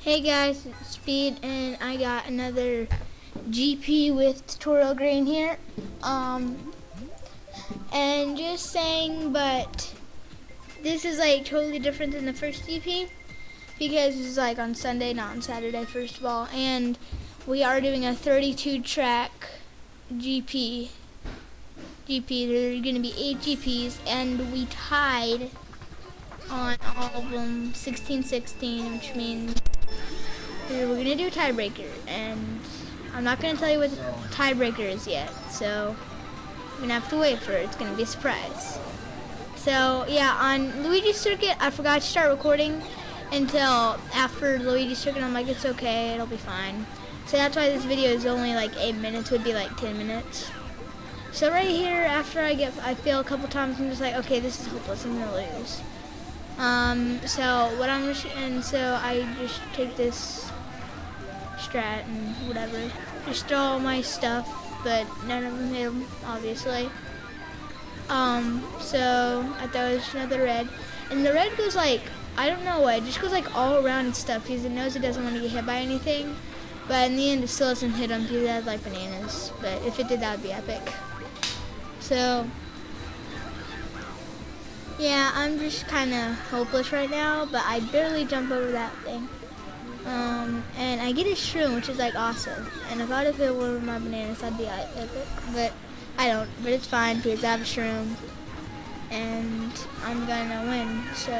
Hey guys, it's Speed, and I got another GP with Tutorialgreen here. And just saying, but this is like totally different than the first GP because this is like on Sunday, not on Saturday, first of all. And we are doing a 32 track GP. There are going to be 8 GPs, and we tied on all of them 16-16, which means we're going to do a tiebreaker, and I'm not going to tell you what the tiebreaker is yet, so you're going to have to wait for it. It's going to be a surprise. So yeah, on Luigi's Circuit, I forgot to start recording until after Luigi's Circuit. I'm like, it's okay, it'll be fine. So that's why this video is only like 8 minutes, would be like 10 minutes. So right here, after I fail a couple times, I'm just like, okay, this is hopeless, I'm gonna lose. So I just take this strat and whatever, just throw all my stuff, but none of them hit him, obviously. So I thought it was another red, and the red goes like, I don't know what, it just goes like all around and stuff because it knows it doesn't want to get hit by anything, but in the end it still doesn't hit him because it has like bananas, but if it did, that would be epic. So yeah, I'm just kind of hopeless right now, but I barely jump over that thing. And I get a shroom, which is like awesome. And I thought if it were my bananas, that'd be epic. But I don't. But it's fine because I have a shroom, and I'm gonna win. So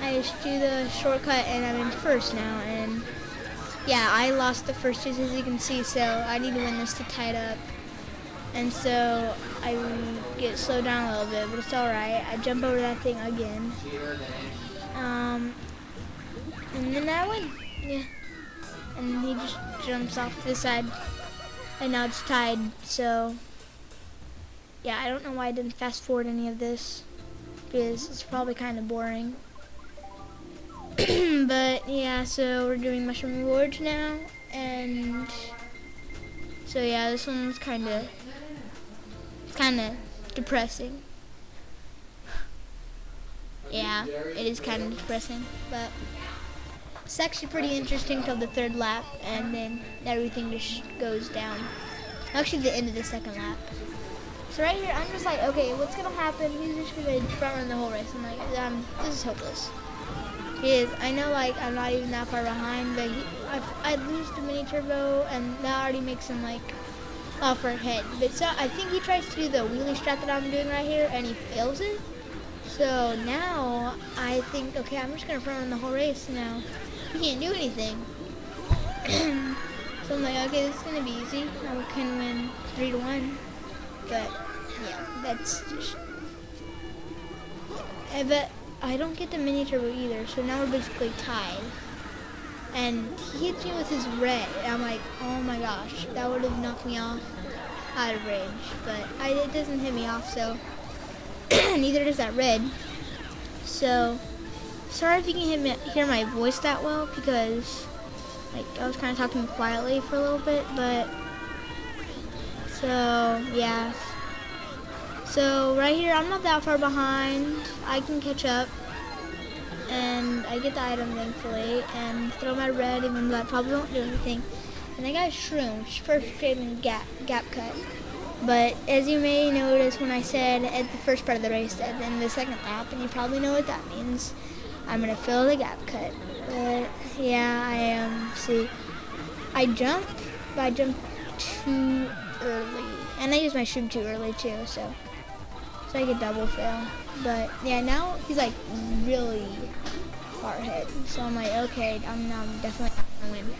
I just do the shortcut, and I'm in first now. And yeah, I lost the first two, as you can see. So I need to win this to tie it up. And so I get slowed down a little bit, but it's alright. I jump over that thing again. And then I win. Yeah. And he just jumps off to the side. And now it's tied. So yeah, I don't know why I didn't fast forward any of this, because it's probably kind of boring. But yeah, so we're doing mushroom rewards now. And so yeah, this one's kind of depressing. Yeah, it is kind of depressing, but it's actually pretty interesting till the third lap, and then everything just goes down. Actually, the end of the second lap. So right here, I'm just like, okay, what's gonna happen? He's just gonna front run the whole race. I'm like, this is hopeless. Because I know, like, I'm not even that far behind, but I lose the mini turbo, and that already makes him like off our head. But so I think he tries to do the wheelie strat that I'm doing right here, and he fails it. So now I think, okay, I'm just gonna front run the whole race now. He can't do anything. So I'm like, okay, this is gonna be easy. I can win 3-1. But yeah, that's just. But I don't get the mini turbo either. So now we're basically tied. And he hits me with his red, and I'm like, oh my gosh, that would have knocked me off out of range, but it doesn't hit me off, so neither does that red. So sorry if you can hear my voice that well, because like I was kind of talking quietly for a little bit, but so yeah. So right here, I'm not that far behind. I can catch up. And I get the item, thankfully, and throw my red, even though I probably won't do anything. And I got a shroom, first trading gap cut. But as you may notice when I said at the first part of the race, at the end of the second lap, and you probably know what that means, I'm gonna fill the gap cut. But yeah, I am. See, I jumped, but I jumped too early, and I used my shroom too early too, so I could double fail. But yeah, now he's like really far ahead. So I'm like, okay, I'm definitely gonna win.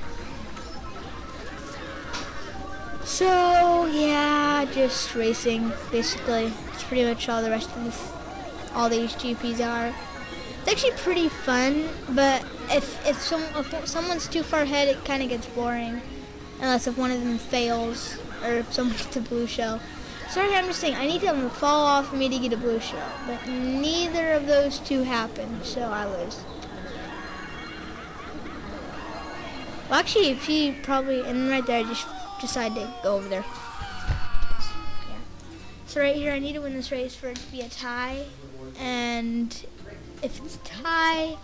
So yeah, just racing basically. It's pretty much all the rest of this, all these GPs are. It's actually pretty fun, but if someone's too far ahead, it kind of gets boring. Unless if one of them fails or if someone gets a blue shell. Sorry, I'm just saying, I need them to fall off for me to get a blue shell, but neither of those two happen, so I lose. Well, actually, if he probably, and right there, I just decided to go over there. Yeah. So right here, I need to win this race for it to be a tie, and if it's a tie,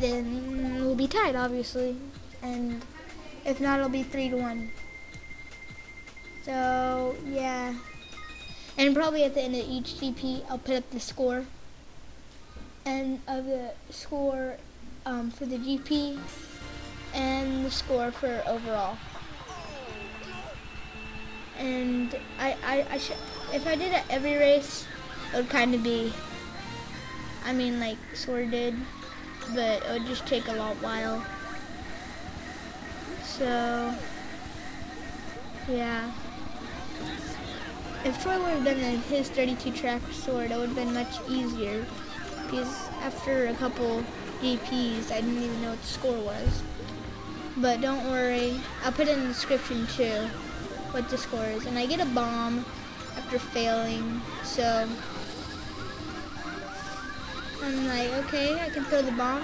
then we'll be tied, obviously. And if not, it'll be 3-1. So, yeah. And probably at the end of each GP, I'll put up the score. And of the score for the GP and the score for overall. And if I did it every race, it would kind of be, I mean, like sorted, but it would just take a long while. So, yeah. If Troy would have done his 32 track sword, it would have been much easier. Because after a couple GPs, I didn't even know what the score was. But don't worry, I'll put it in the description too, what the score is. And I get a bomb after failing, so I'm like, okay, I can throw the bomb.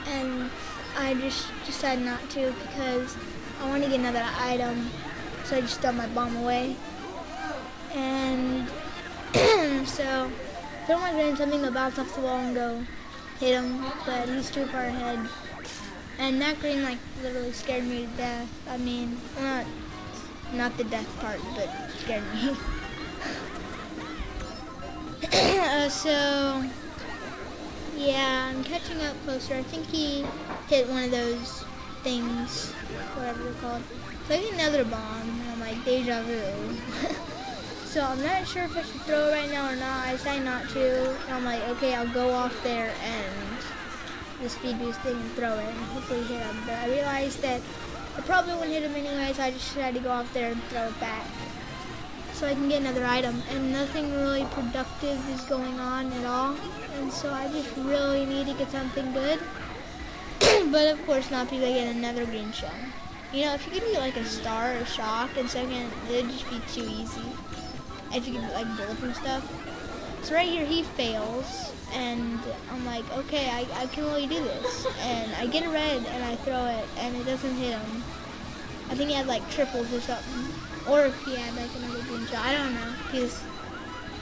And I just decided not to because I want to get another item, so I just throw my bomb away. And so I don't want to something to bounce off the wall and go hit him, but he's too far ahead. And that green like literally scared me to death. I mean, not the death part, but scared me. So yeah, I'm catching up closer. I think he hit one of those things, whatever they're called. So I get another bomb, and I'm like, deja vu. So I'm not sure if I should throw it right now or not. I decided not to. And I'm like, okay, I'll go off there and the speed boost thing and throw it and hopefully hit him. But I realized that I probably wouldn't hit him anyway, so I just had to go off there and throw it back so I can get another item. And nothing really productive is going on at all. And so I just really need to get something good. But of course not, because I get another green shell. You know, if you could get like a star or shock in second, it'd just be too easy. If you could get like bullets and stuff. So right here he fails, and I'm like, okay, I can really do this. And I get a red and I throw it and it doesn't hit him. I think he had like triples or something. Or if he had like another green shot, I don't know. Because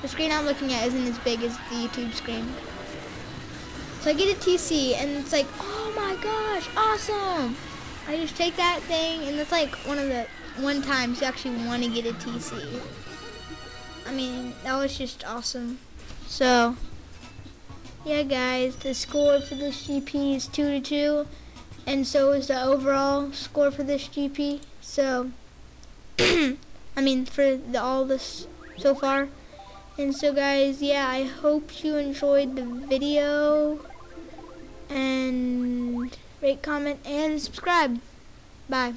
the screen I'm looking at isn't as big as the YouTube screen. So I get a TC and it's like, oh my gosh, awesome! I just take that thing and it's like one time you actually want to get a TC. I mean, that was just awesome. So, yeah guys, the score for this GP is 2-2, and so is the overall score for this GP. So, I mean, for all this so far. And so guys, yeah, I hope you enjoyed the video, and rate, comment, and subscribe. Bye.